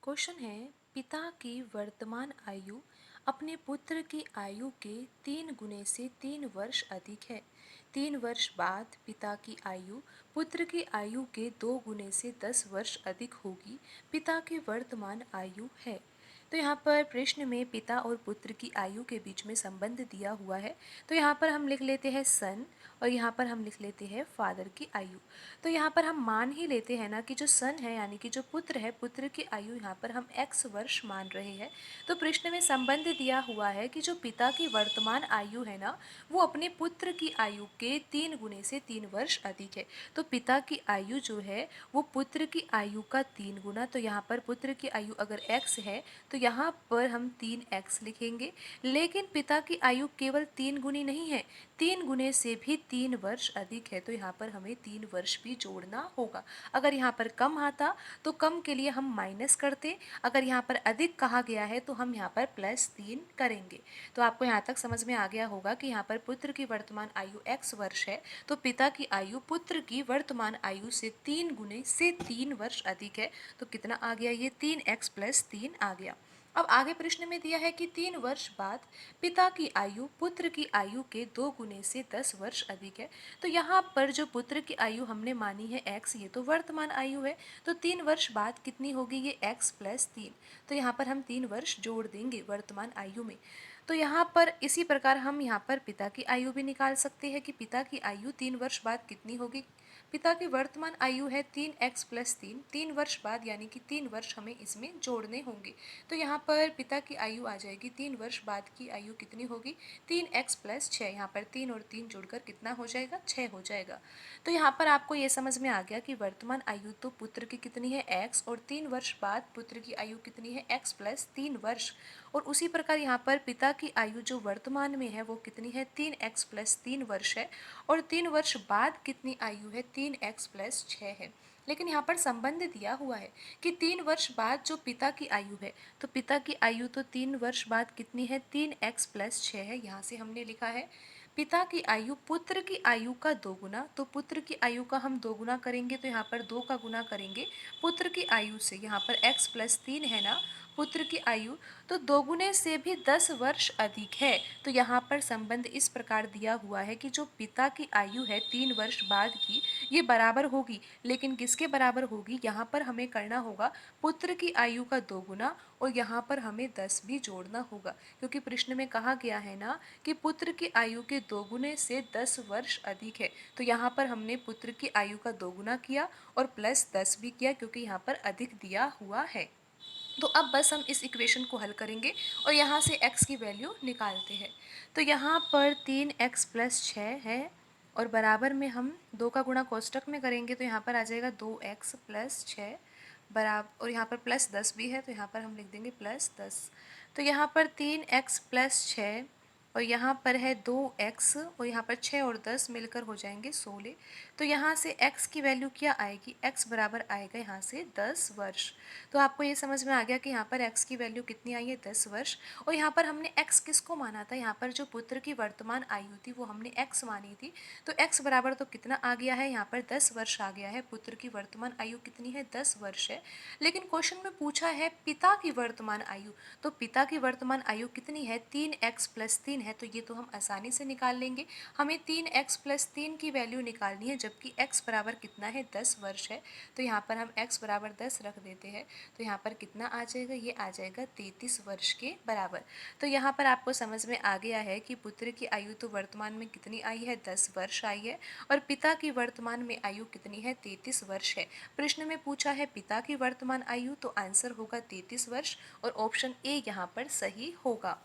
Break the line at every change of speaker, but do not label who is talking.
Question है पिता की वर्तमान आयु अपने पुत्र की आयु के 3 गुने से 3 वर्ष अधिक है। 3 वर्ष बाद पिता की आयु पुत्र की आयु के 2 गुने से 10 वर्ष अधिक होगी। पिता की वर्तमान आयु है। तो यहाँ पर प्रश्न में पिता और पुत्र की आयु के बीच में संबंध दिया हुआ है। तो यहाँ पर हम लिख लेते हैं सन और यहाँ पर हम लिख लेते हैं फादर की आयु। तो यहाँ पर हम मान ही लेते हैं ना कि जो सन है यानी कि जो पुत्र है, पुत्र की आयु यहाँ पर हम x वर्ष मान रहे हैं। तो प्रश्न में संबंध दिया हुआ है कि जो पिता की वर्तमान आयु है ना, वो अपने पुत्र की आयु के 3 गुने से 3 वर्ष अधिक है। तो पिता की आयु जो है वो पुत्र की आयु का 3 गुना। तो यहाँ पर पुत्र की आयु अगर x है तो यहाँ पर हम 3x लिखेंगे। लेकिन पिता की आयु केवल 3 गुनी नहीं है, 3 गुने से भी 3 वर्ष अधिक है। तो यहाँ पर हमें 3 वर्ष भी जोड़ना होगा। अगर यहाँ पर कम आता तो कम के लिए हम माइनस करते, अगर यहाँ पर अधिक कहा गया है तो हम यहाँ पर +3 करेंगे। तो आपको यहाँ तक समझ में आ गया होगा कि यहाँ पर पुत्र की वर्तमान आयु x वर्ष है तो पिता की आयु पुत्र की वर्तमान आयु से 3 गुने से 3 वर्ष अधिक है। तो कितना आ गया, ये 3x + 3 आ गया। अब आगे प्रश्न में दिया है कि 3 वर्ष बाद पिता की आयु पुत्र की आयु के 2 गुने से 10 वर्ष अधिक है। तो यहाँ पर जो पुत्र की आयु हमने मानी है x, ये तो वर्तमान आयु है। तो 3 वर्ष बाद कितनी होगी, ये x + 3। तो यहाँ पर हम 3 वर्ष जोड़ देंगे वर्तमान आयु में। तो यहाँ पर इसी प्रकार हम यहाँ पर पिता की आयु भी निकाल सकते हैं कि पिता की आयु 3 वर्ष बाद कितनी होगी। पिता की वर्तमान आयु है 3x + 3, 3 वर्ष बाद यानी कि 3 वर्ष हमें इसमें जोड़ने होंगे। तो यहाँ पर पिता की आयु आ जाएगी, 3 वर्ष बाद की आयु कितनी होगी, 3x + 6। यहाँ पर 3 और 3 जुड़कर कितना हो जाएगा, 6 हो जाएगा। तो यहाँ पर आपको ये समझ में आ गया कि वर्तमान आयु तो पुत्र की कितनी है x, और 3 वर्ष बाद पुत्र की आयु कितनी है x + 3 वर्ष। और उसी प्रकार यहाँ पर पिता की आयु जो वर्तमान में है वो कितनी है, 3x + 3 वर्ष है। और 3 वर्ष बाद कितनी आयु है, 3x + 6 है। लेकिन यहाँ पर संबंध दिया हुआ है कि 3 वर्ष बाद जो पिता की आयु है, तो पिता की आयु तो 3 वर्ष बाद कितनी है, 3x + 6 है। यहाँ से हमने लिखा है पिता की आयु पुत्र की आयु का 2 गुना। तो पुत्र की आयु का हम 2 गुना करेंगे तो यहाँ पर 2 का गुना करेंगे पुत्र की आयु से। यहाँ पर x + 3 है ना पुत्र की आयु, तो 2 गुने से भी 10 वर्ष अधिक है। तो यहाँ पर संबंध इस प्रकार दिया हुआ है कि जो पिता की आयु है 3 वर्ष बाद की, ये बराबर होगी। लेकिन किसके बराबर होगी, यहाँ पर हमें करना होगा पुत्र की आयु का 2 गुना, और यहाँ पर हमें 10 भी जोड़ना होगा। क्योंकि प्रश्न में कहा गया है ना कि पुत्र की आयु के 2 गुने से 10 वर्ष अधिक है। तो यहाँ पर हमने पुत्र की आयु का 2 गुना किया और +10 भी किया, क्योंकि यहाँ पर अधिक दिया हुआ है। तो अब बस हम इस इक्वेशन को हल करेंगे और यहाँ से x की वैल्यू निकालते हैं। तो यहाँ पर 3x + 6 है और बराबर में हम 2 का गुणा कोष्टक में करेंगे तो यहाँ पर आ जाएगा 2x + 6 बराबर, और यहाँ पर +10 भी है तो यहाँ पर हम लिख देंगे +10। तो यहाँ पर 3x + 6 और यहाँ पर है 2x, और यहाँ पर 6 और 10 मिलकर हो जाएंगे 16। तो यहाँ से x की वैल्यू क्या आएगी, x बराबर आएगा यहाँ से 10 वर्ष। तो आपको ये समझ में आ गया कि यहाँ पर x की वैल्यू कितनी आई है, 10 वर्ष। और यहाँ पर हमने x किसको माना था, यहाँ पर जो पुत्र की वर्तमान आयु थी वो हमने x मानी थी। तो x बराबर तो कितना आ गया है, यहाँ पर 10 वर्ष आ गया है। पुत्र की वर्तमान आयु कितनी है, 10 वर्ष है। लेकिन क्वेश्चन में पूछा है पिता की वर्तमान आयु, तो पिता की वर्तमान आयु कितनी है, 3x + 3 है। तो ये तो हम आसानी से निकाल लेंगे। हमें 3x + 3 की वैल्यू निकालनी है, जबकि x बराबर कितना है, 10 वर्ष है। तो यहाँ पर हम x बराबर 10 रख देते हैं। तो यहाँ पर कितना आ जाएगा, ये आ जाएगा 33 वर्ष के बराबर। तो यहाँ पर आपको समझ में आ गया है कि पुत्र की आयु तो वर्तमान में कितनी आई है, 10 वर्ष आई है, और पिता की वर्तमान में आयु कितनी है, 33 वर्ष है। प्रश्न में पूछा है पिता की वर्तमान आयु, तो आंसर होगा 33 वर्ष, और ऑप्शन ए यहाँ पर सही होगा।